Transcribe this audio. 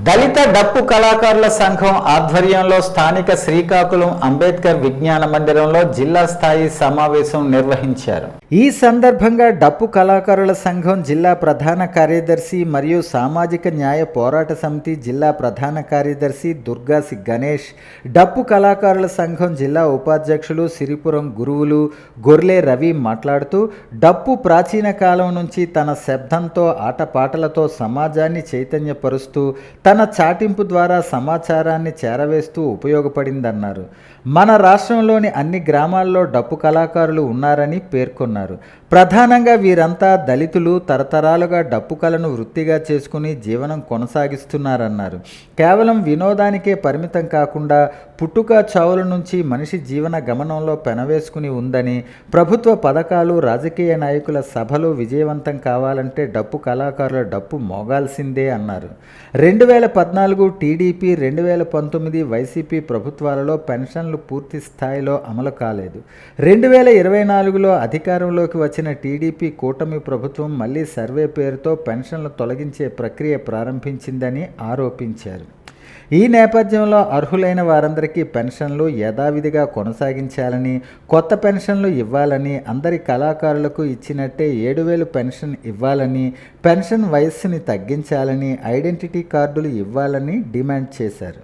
దళిత డప్పు కళాకారుల సంఘం ఆధ్వర్యంలో స్థానిక శ్రీకాకుళం అంబేద్కర్ విజ్ఞాన మందిరంలో జిల్లా స్థాయి సమావేశం నిర్వహించారు. ఈ సందర్భంగా డప్పు కళాకారుల సంఘం జిల్లా ప్రధాన కార్యదర్శి మరియు సామాజిక న్యాయ పోరాట సమితి జిల్లా ప్రధాన కార్యదర్శి దుర్గాసి గణేష్, డప్పు కళాకారుల సంఘం జిల్లా ఉపాధ్యక్షులు సిరిపురం గురువులు గొర్లే రవి మాట్లాడుతూ, డప్పు ప్రాచీన కాలం నుంచి తన శబ్దంతో ఆటపాటలతో సమాజాన్ని చైతన్యపరుస్తూ తన చాటింపు ద్వారా సమాచారాన్ని చేరవేస్తూ ఉపయోగపడిందన్నారు. మన రాష్ట్రంలోని అన్ని గ్రామాల్లో డప్పు కళాకారులు ఉన్నారని పేర్కొన్నారు. ప్రధానంగా వీరంతా దళితులు, తరతరాలుగా డప్పు కళను వృత్తిగా చేసుకుని జీవనం కొనసాగిస్తున్నారన్నారు. కేవలం వినోదానికే పరిమితం కాకుండా పుట్టుక చావుల నుంచి మనిషి జీవన గమనంలో పెనవేసుకుని ఉందని, ప్రభుత్వ పథకాలు, రాజకీయ నాయకుల సభలు విజయవంతం కావాలంటే డప్పు కళాకారుల డప్పు మోగాల్సిందే అన్నారు. 2014 టీడీపీ, 2019 వైసీపీ ప్రభుత్వాలలో పెన్షన్లు పూర్తి స్థాయిలో అమలు కాలేదు. 2024లో అధికారంలోకి వచ్చిన టీడీపీ కూటమి ప్రభుత్వం మళ్లీ సర్వే పేరుతో పెన్షన్లు తొలగించే ప్రక్రియ ప్రారంభించిందని ఆరోపించారు. ఈ నేపథ్యంలో అర్హులైన వారందరికీ పెన్షన్లు యథావిధిగా కొనసాగించాలని, కొత్త పెన్షన్లు ఇవ్వాలని, అందరి కళాకారులకు ఇచ్చినట్టే 7,000 పెన్షన్ ఇవ్వాలని, పెన్షన్ వయస్సుని తగ్గించాలని, ఐడెంటిటీ కార్డులు ఇవ్వాలని డిమాండ్ చేశారు.